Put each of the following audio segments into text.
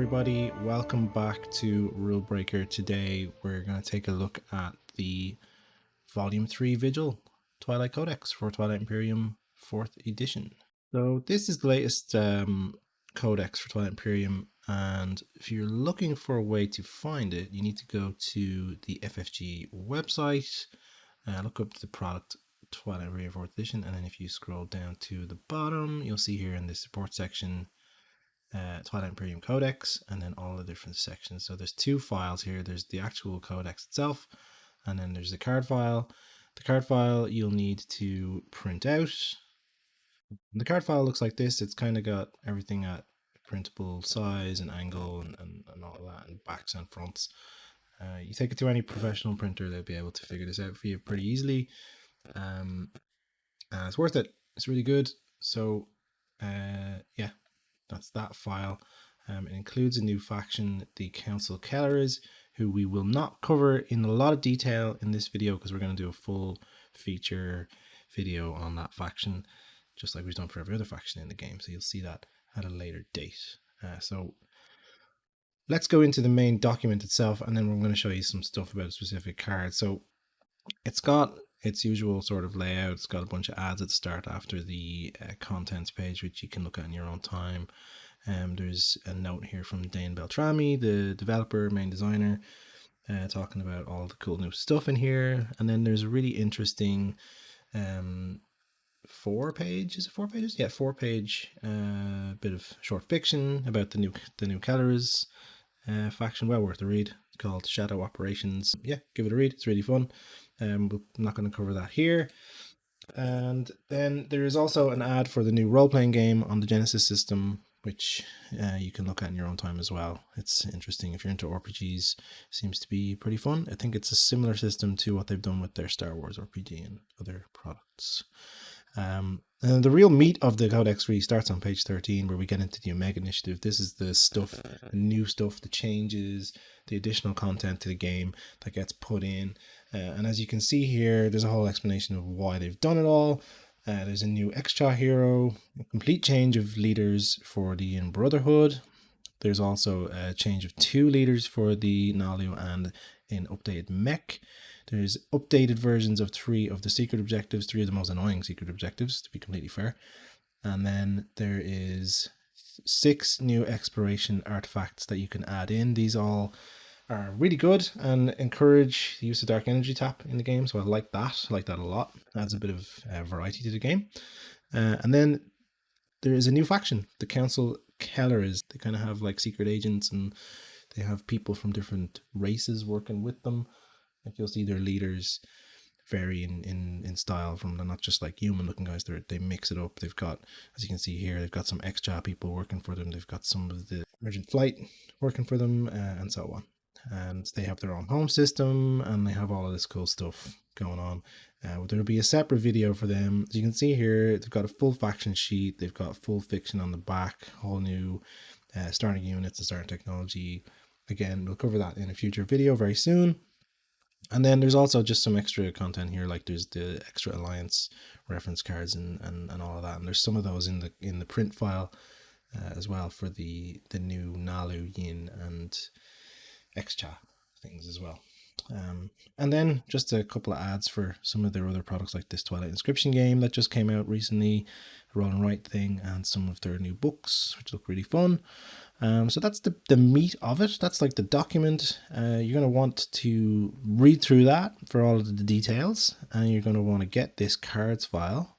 everybody, welcome back to Rulebreaker. Today we're going to take a look at the Volume 3 Vigil Twilight Codex for Twilight Imperium 4th edition. So this is the latest codex for Twilight Imperium, and if you're looking for a way to find it, you need to go to the FFG website, look up the product Twilight Imperium 4th edition, and then if you scroll down to the bottom, you'll see here in the support section Twilight Imperium Codex, and then all the different sections. So there's two files here. There's the actual codex itself, and then there's the card file. The card file you'll need to print out. The card file looks like this. It's kind of got everything at printable size and angle and all of that, and backs and fronts. You take it to any professional printer, they'll be able to figure this out for you pretty easily. And it's worth it. It's really good. So yeah, that's that file. It includes a new faction, the Council Kellers, who we will not cover in a lot of detail in this video because we're going to do a full feature video on that faction, just like we've done for every other faction in the game. So you'll see that at a later date. So let's go into the main document itself, and then we're going to show you some stuff about a specific card. So it's got its usual sort of layout. It's got a bunch of ads at the start after the contents page, which you can look at in your own time. There's a note here from Dane Beltrami, the developer, main designer, talking about all the cool new stuff in here. And then there's a really interesting 4-page, is it 4 pages? Yeah, 4-page bit of short fiction about the new Kellers faction. Well worth a read. It's called Shadow Operations. Yeah, give it a read. It's really fun. We're not going to cover that here. And then there is also an ad for the new role-playing game on the Genesis system, which you can look at in your own time as well. It's interesting if you're into RPGs. Seems to be pretty fun. I think it's a similar system to what they've done with their Star Wars RPG and other products. And the real meat of the codex really starts on page 13, where we get into the Omega Initiative. This is the stuff, the new stuff, the changes, the additional content to the game that gets put in. And as you can see here, there's a whole explanation of why they've done it all. There's a new extra hero, a complete change of leaders for the Brotherhood. There's also a change of 2 leaders for the Nalu and an updated mech. There's updated versions of 3 of the secret objectives, 3 of the most annoying secret objectives, to be completely fair. And then there is 6 new exploration artifacts that you can add in. These all are really good and encourage the use of dark energy tap in the game. So I like that. I like that a lot. Adds a bit of variety to the game. And then there is a new faction, the Council Kellers. They kind of have like secret agents, and they have people from different races working with them. Like you'll see their leaders vary in style from, they're not just like human looking guys, they mix it up. They've got, as you can see here, they've got some extra people working for them. They've got some of the emergent flight working for them, and so on. And they have their own home system, and they have all of this cool stuff going on. There'll be a separate video for them. As you can see here, they've got a full faction sheet. They've got full fiction on the back, whole new starting units and starting technology. Again, we'll cover that in a future video very soon. And then there's also just some extra content here, like there's the extra alliance reference cards and all of that. And there's some of those in the print file as well for the new Nalu, Yin, and Excha things as well. And then just a couple of ads for some of their other products, like this Twilight Inscription game that just came out recently, the Roll and Write thing, and some of their new books, which look really fun. So that's the meat of it. That's like the document. You're going to want to read through that for all of the details, and you're going to want to get this cards file,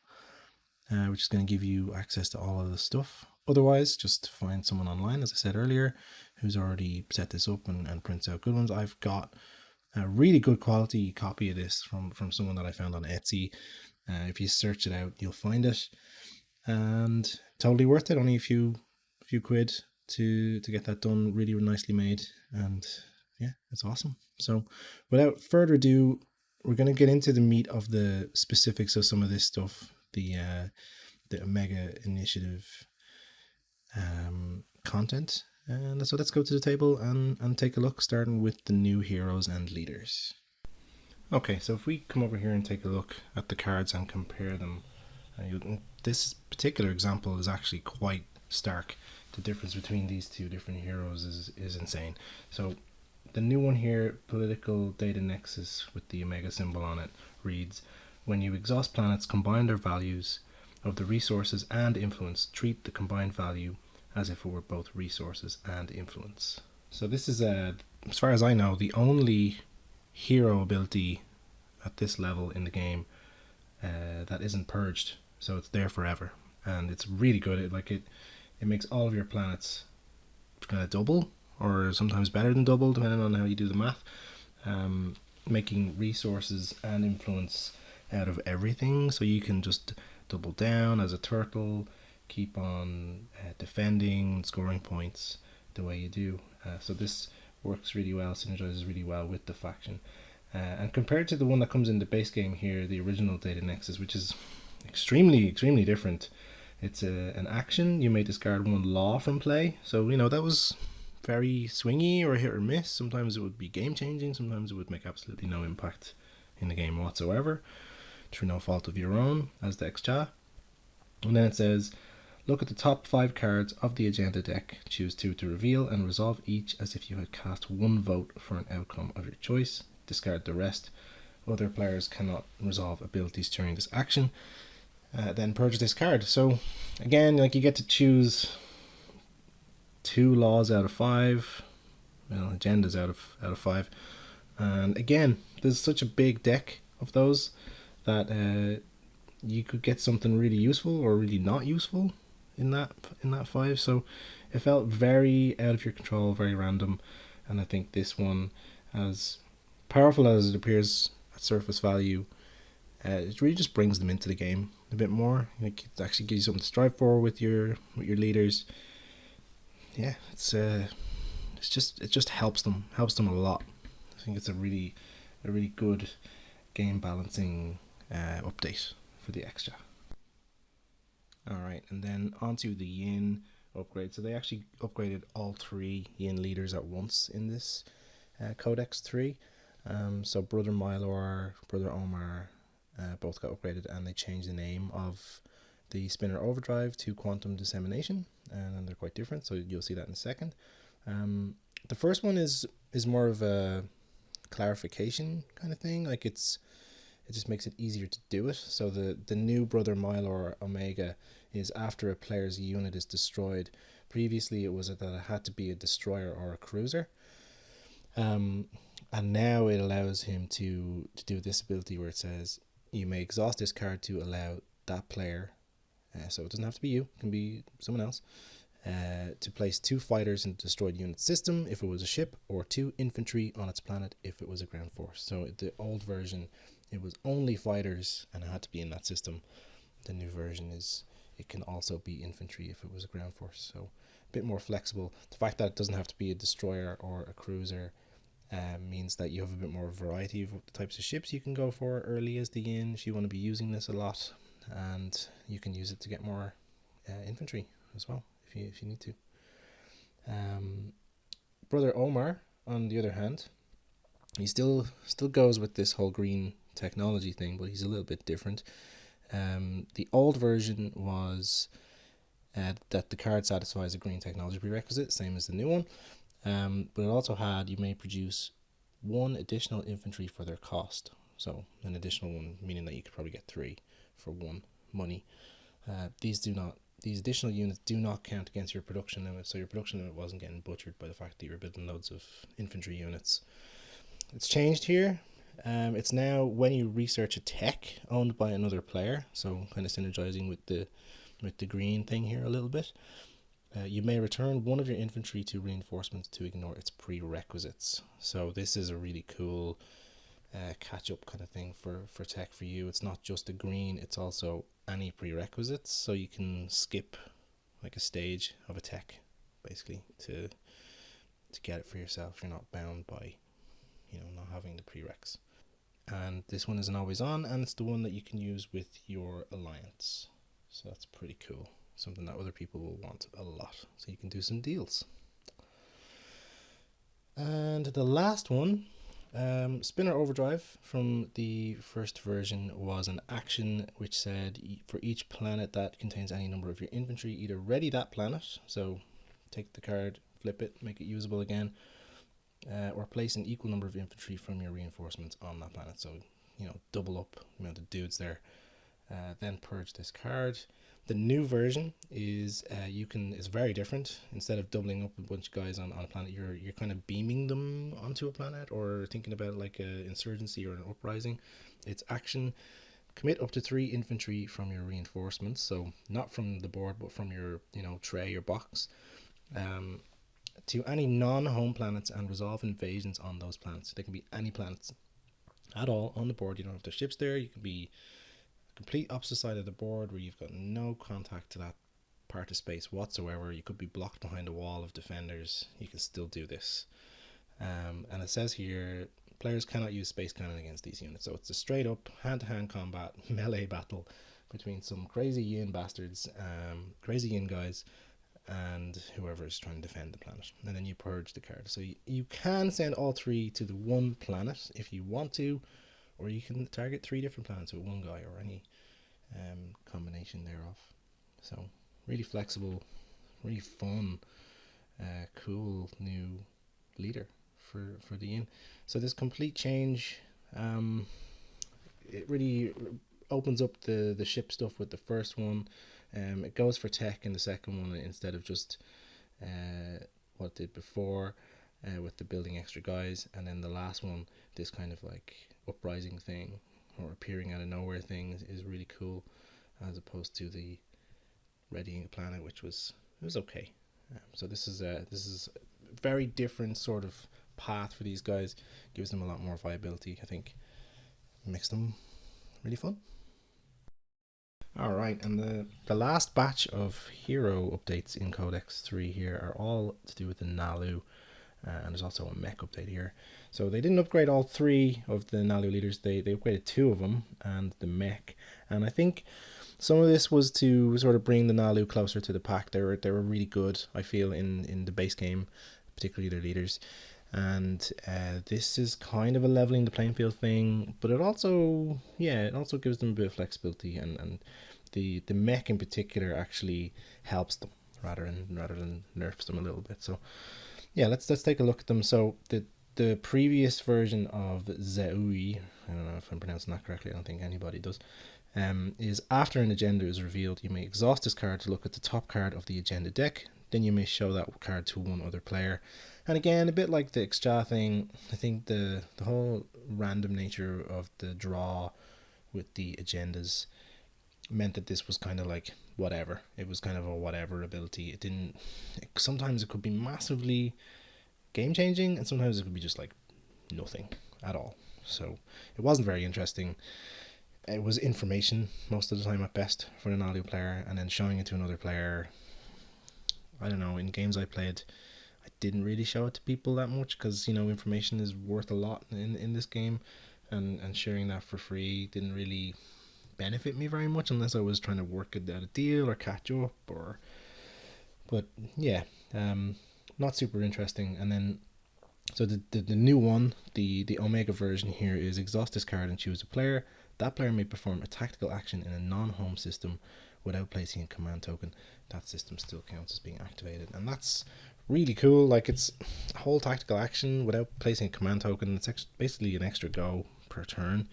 which is going to give you access to all of the stuff. Otherwise, just find someone online, as I said earlier, who's already set this up and prints out good ones. I've got a really good quality copy of this from someone that I found on Etsy. If you search it out, you'll find it, and totally worth it. Only a few quid to get that done. Really nicely made, and yeah, it's awesome. So without further ado, we're going to get into the meat of the specifics of some of this stuff, the Omega Initiative content. And so let's go to the table and take a look, starting with the new heroes and leaders. Okay, so if we come over here and take a look at the cards and compare them, this particular example is actually quite stark the difference between these two different heroes is insane. So the new one here, Political Data Nexus with the Omega symbol on it, reads, when you exhaust planets, combine their values of the resources and influence. Treat the combined value as if it were both resources and influence. So this is, as far as I know, the only hero ability at this level in the game that isn't purged. So it's there forever, and it's really good. It makes all of your planets kind of double, or sometimes better than double, depending on how you do the math. Making resources and influence out of everything, so you can just double down as a turtle, keep on defending, scoring points the way you do. So this works really well, synergizes really well with the faction. And compared to the one that comes in the base game here, the original Data Nexus, which is extremely different. It's an action. You may discard one law from play. So, that was very swingy or hit or miss. Sometimes it would be game changing. Sometimes it would make absolutely no impact in the game whatsoever, through no fault of your own, as the Xcha. And then it says, look at the top 5 cards of the agenda deck. Choose 2 to reveal and resolve each as if you had cast 1 vote for an outcome of your choice. Discard the rest. Other players cannot resolve abilities during this action. Then purge this card. So again, you get to choose 2 laws out of 5, agendas out of 5, and again, there's such a big deck of those that you could get something really useful or really not useful in that 5. So it felt very out of your control, very random, and I think this one, as powerful as it appears at surface value, it really just brings them into the game a bit more. It actually gives you something to strive for with your leaders. Yeah, it just helps them a lot. I think it's a really good game balancing update for the Xcha. Alright, and then onto the Yin upgrade. So they actually upgraded all 3 Yin leaders at once in this Codex 3. So Brother Mylor, Brother Omar, both got upgraded, and they changed the name of the Spinner Overdrive to Quantum Dissemination, and they're quite different, so you'll see that in a second. The first one is more of a clarification kind of thing. It just makes it easier to do it. So the new Brother Mylor Omega is after a player's unit is destroyed. Previously it was that it had to be a destroyer or a cruiser. And now it allows him to do this ability where it says you may exhaust this card to allow that player, so it doesn't have to be you, it can be someone else, to place 2 fighters in the destroyed unit system if it was a ship, or 2 infantry on its planet if it was a ground force. So the old version, it was only fighters and it had to be in that system. The new version is it can also be infantry if it was a ground force, so a bit more flexible. The fact that it doesn't have to be a destroyer or a cruiser means that you have a bit more variety of the types of ships you can go for early as the Yin if you want to be using this a lot, and you can use it to get more infantry as well if you need to. Brother Omar, on the other hand, he still goes with this whole green technology thing, but he's a little bit different. The old version was that the card satisfies a green technology prerequisite, same as the new one. But it also had, you may produce 1 additional infantry for their cost. So an additional one, meaning that you could probably get 3 for 1 money. These additional units do not count against your production limit, so your production limit wasn't getting butchered by the fact that you were building loads of infantry units. It's changed here. It's now when you research a tech owned by another player, so kind of synergizing with the green thing here a little bit. You may return 1 of your infantry to reinforcements to ignore its prerequisites. So this is a really cool catch-up kind of thing for tech for you. It's not just the green, it's also any prerequisites, so you can skip a stage of a tech basically to get it for yourself. You're not bound by not having the prereqs. And this one isn't always on, and it's the one that you can use with your alliance, so that's pretty cool. Something that other people will want a lot, so you can do some deals. And the last one, Spinner Overdrive from the first version, was an action which said for each planet that contains any number of your infantry, either ready that planet, so take the card, flip it, make it usable again, or place an equal number of infantry from your reinforcements on that planet. So, double up the dudes there. Then purge this card. The new version is is very different. Instead of doubling up a bunch of guys on a planet, you're kind of beaming them onto a planet, or thinking about like an insurgency or an uprising. It's action. Commit up to 3 infantry from your reinforcements, so not from the board, but from your tray or box, to any non-home planets and resolve invasions on those planets. They can be any planets at all on the board. You don't have to ships there. You can be complete opposite side of the board where you've got no contact to that part of space whatsoever. You could be blocked behind a wall of defenders. You can still do this. And it says here, players cannot use space cannon against these units. So it's a straight up hand-to-hand combat melee battle between some crazy yin bastards, crazy yin guys, and whoever is trying to defend the planet. And then you purge the card. So you can send all 3 to the one planet if you want to, or you can target 3 different planets with one guy, or any combination thereof. So really flexible, really fun, cool new leader for the yin. So this complete change, it really opens up the ship stuff with the first one. It goes for tech in the second one instead of just what it did before, with the building extra guys. And then the last one, this kind of like uprising thing or appearing out of nowhere thing is really cool, as opposed to the readying a planet, which was okay. So this is a very different sort of path for these guys. Gives them a lot more viability, I think. Makes them really fun. Alright, and the last batch of hero updates in Codex 3 here are all to do with the Nalu, and there's also a mech update here. So they didn't upgrade all 3 of the Nalu leaders, they upgraded 2 of them and the mech, and I think some of this was to sort of bring the Nalu closer to the pack. They were really good, I feel, in the base game, particularly their leaders. And this is kind of a leveling the playing field thing, but it also gives them a bit of flexibility, and the mech in particular actually helps them rather than nerfs them a little bit. So yeah, let's take a look at them. So the previous version of Zeui, I don't know if I'm pronouncing that correctly, I don't think anybody does, is after an agenda is revealed, you may exhaust this card to look at the top card of the agenda deck. Then you may show that card to one other player. And again, a bit like the Xja thing, I think the whole random nature of the draw with the agendas meant that this was kind of like whatever. It was kind of a whatever ability. Sometimes it could be massively game changing, and sometimes it could be just like nothing at all. So it wasn't very interesting. It was information most of the time at best for an Nalu player, and then showing it to another player, I don't know, in games I played, I didn't really show it to people that much, because information is worth a lot in this game, and sharing that for free didn't really benefit me very much unless I was trying to work out a deal or catch up, but yeah, not super interesting. And then so the new one, the Omega version here, is exhaust this card and choose a player. That player may perform a tactical action in a non-home system without placing a command token. That system still counts as being activated, and that's really cool. Like, it's a whole tactical action without placing a command token. It's basically an extra go per turn.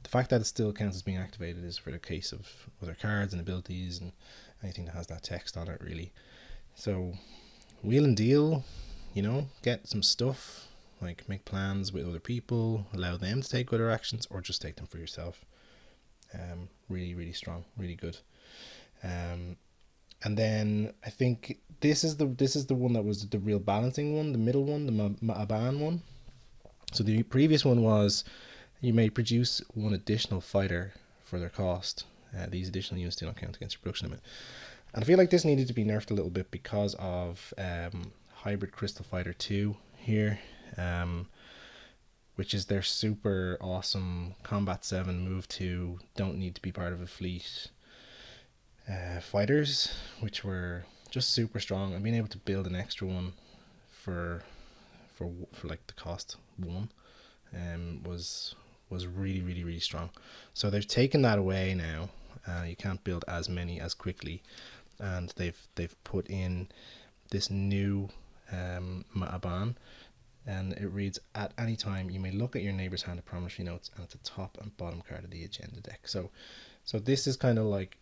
The fact that it still counts as being activated is for the case of other cards and abilities and anything that has that text on it, really. So wheel and deal, get some stuff, like make plans with other people, allow them to take other actions, or just take them for yourself. Really, really strong, really good. And then I think this is the one that was the real balancing one, the middle one, the Ma'aban one. So the previous one was you may produce one additional fighter for their cost. These additional units do not count against your production limit. And I feel like this needed to be nerfed a little bit because of Hybrid Crystal Fighter 2 here, which is their super awesome Combat 7 Move 2, don't need to be part of a fleet fighters, which were just super strong. And being able to build an extra one for like the cost one was really, really, really strong. So they've taken that away now. You can't build as many as quickly, and they've put in this new meta ban, and it reads, at any time you may look at your neighbor's hand of promontory notes and at the top and bottom card of the agenda deck. So this is kind of like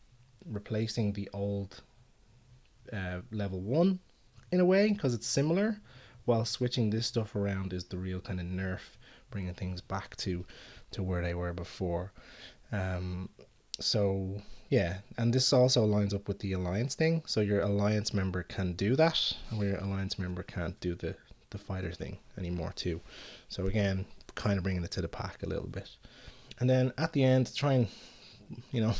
replacing the old level 1 in a way, because it's similar, while switching this stuff around is the real kind of nerf, bringing things back to where they were before. So yeah, and this also lines up with the alliance thing, so your alliance member can do that, where your alliance member can't do the fighter thing anymore too. So again, kind of bringing it to the pack a little bit. And then at the end, try and, you know,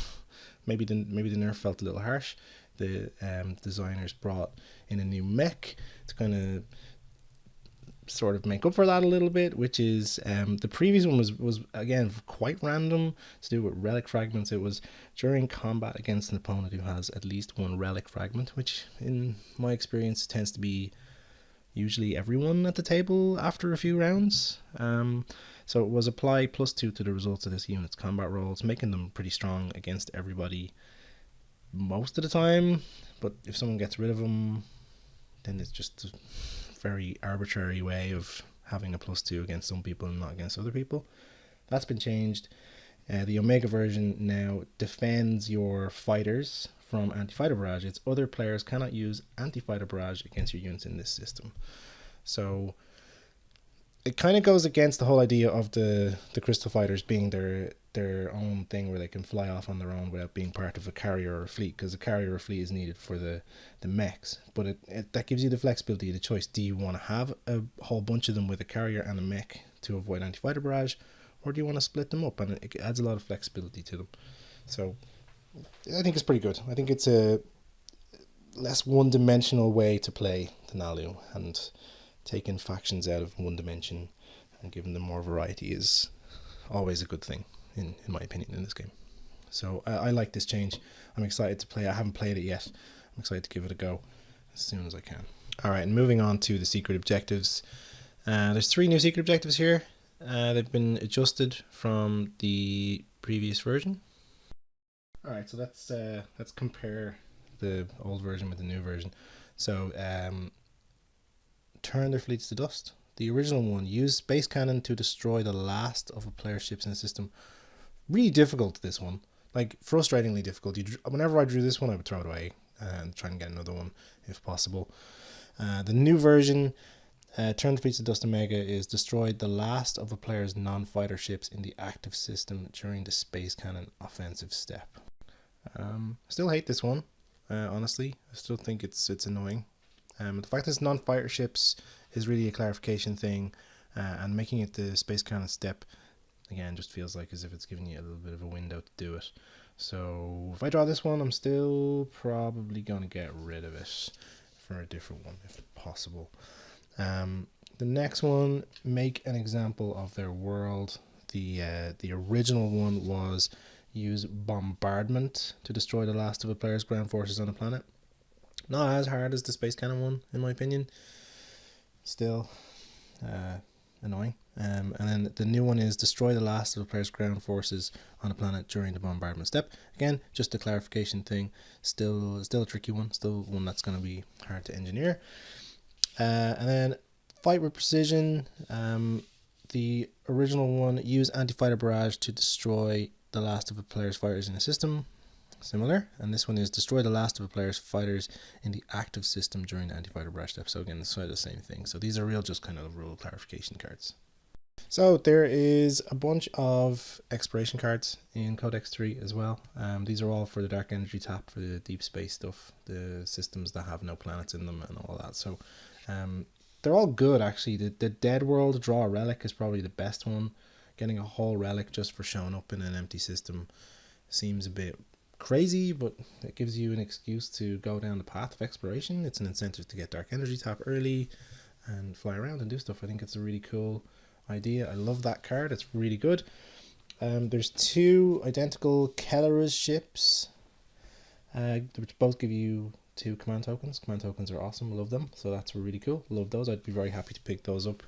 maybe the nerf felt a little harsh. The designers brought in a new mech to kind of sort of make up for that a little bit, which is the previous one was again quite random, to do with relic fragments. It was during combat against an opponent who has at least one relic fragment, which in my experience tends to be usually everyone at the table after a few rounds. So it was apply +2 to the results of this unit's combat rolls, making them pretty strong against everybody most of the time. But if someone gets rid of them, then it's just a very arbitrary way of having a +2 against some people and not against other people. That's been changed. The Omega version now defends your fighters from anti-fighter barrage. Its other players cannot use anti-fighter barrage against your units in this system. So it kind of goes against the whole idea of the crystal fighters being their own thing, where they can fly off on their own without being part of a carrier or a fleet, because a carrier or fleet is needed for the mechs. But that gives you the flexibility, the choice. Do you want to have a whole bunch of them with a carrier and a mech to avoid anti-fighter barrage, or do you want to split them up? And it adds a lot of flexibility to them. So I think it's pretty good. I think it's a less one-dimensional way to play the Nalu, and taking factions out of one dimension and giving them more variety is always a good thing, in my opinion, in this game. So I like this change. I'm excited to play it. I haven't played it yet. I'm excited to give it a go as soon as I can. Alright, and moving on to the secret objectives. There's 3 new secret objectives here. They've been adjusted from the previous version. Alright, so let's compare the old version with the new version. So turn their fleets to dust. The original one, use space cannon to destroy the last of a player's ships in the system. Really difficult, this one. Like, frustratingly difficult. Whenever I drew this one, I would throw it away and try and get another one if possible. The new version, turn the fleets to dust Omega, is destroyed the last of a player's non-fighter ships in the active system during the space cannon offensive step. I still hate this one, honestly. I still think it's annoying. The fact that it's non-fighter ships is really a clarification thing, and making it the space cannon step, again, just feels like as if it's giving you a little bit of a window to do it. So if I draw this one, I'm still probably going to get rid of it for a different one if possible. The next one, make an example of their world. The original one was use bombardment to destroy the last of a player's ground forces on a planet. Not as hard as the space cannon one, in my opinion. Still annoying. And then the new one is destroy the last of the player's ground forces on a planet during the bombardment step. Again, just a clarification thing. Still a tricky one. Still one that's going to be hard to engineer. And then fight with precision. The original one, use anti-fighter barrage to destroy the last of a player's fighters in a system. Similar. And this one is destroy the last of a player's fighters in the active system during the anti-fighter barrage step. So again, it's sort of the same thing. So these are real just kind of rule clarification cards. So there is a bunch of exploration cards in Codex 3 as well. These are all for the dark energy tap, for the deep space stuff, the systems that have no planets in them and all that. So they're all good, actually. The Dead World draw a relic is probably the best one. Getting a whole relic just for showing up in an empty system seems a bit crazy, but it gives you an excuse to go down the path of exploration. It's an incentive to get dark energy tap early and fly around and do stuff. I think it's a really cool idea. I love that card. It's really good. There's 2 identical Keller's ships, which both give you 2 command tokens. Command tokens are awesome. I love them. So that's really cool. Love those. I'd be very happy to pick those up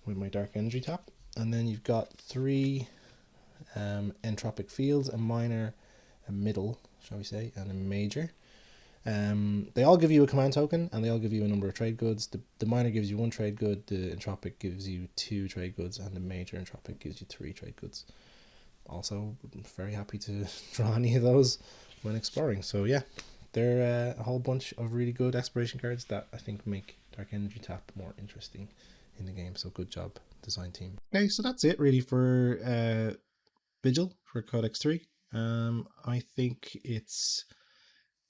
with my dark energy tap. And then you've got 3 entropic fields, a minor, a middle, shall we say, and a major. They all give you a command token, and they all give you a number of trade goods. The minor gives you one trade good, the entropic gives you two trade goods, and the major entropic gives you three trade goods. Also, very happy to draw any of those when exploring. So yeah, they're a whole bunch of really good exploration cards that I think make Dark Energy Tap more interesting in the game. So good job, design team. Okay, so that's it really for Vigil for Codex 3. I think it's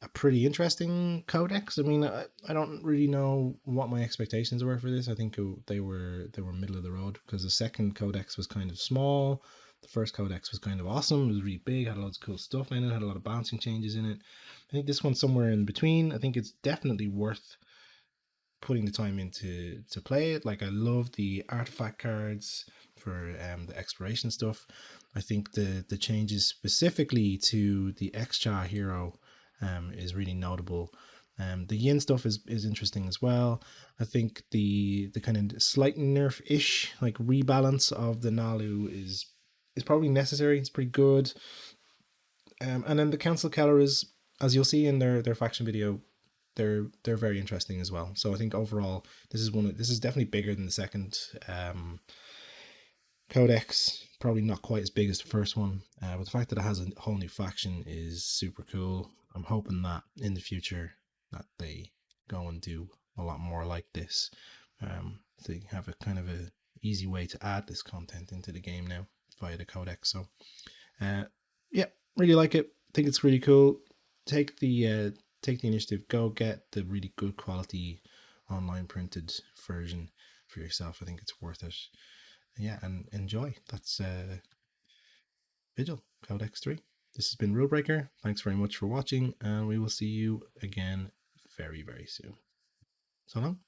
a pretty interesting codex. I mean, I don't really know what my expectations were for this. I think they were middle of the road, because the second codex was kind of small. The first codex was kind of awesome. It was really big, had loads of cool stuff in it, had a lot of bouncing changes in it. I think this one's somewhere in between. I think it's definitely worth putting the time into to play it. Like, I love the artifact cards for the exploration stuff. I think the changes specifically to the Xcha hero is really notable. The Yin stuff is interesting as well. I think the kind of slight nerf-ish like rebalance of the Nalu is probably necessary. It's pretty good. And then the Council Kellers, as you'll see in their faction video, they're very interesting as well. So I think overall this is definitely bigger than the second codex. Probably not quite as big as the first one, but the fact that it has a whole new faction is super cool. I'm hoping that in the future that they go and do a lot more like this. They have a kind of a easy way to add this content into the game now via the codex. So yeah, really like it. Think it's really cool. Take the initiative. Go get the really good quality online printed version for yourself. I think it's worth it. Yeah, and enjoy. That's Vigil Codex 3. This has been Rulebreaker. Thanks very much for watching, and we will see you again very, very soon. So long.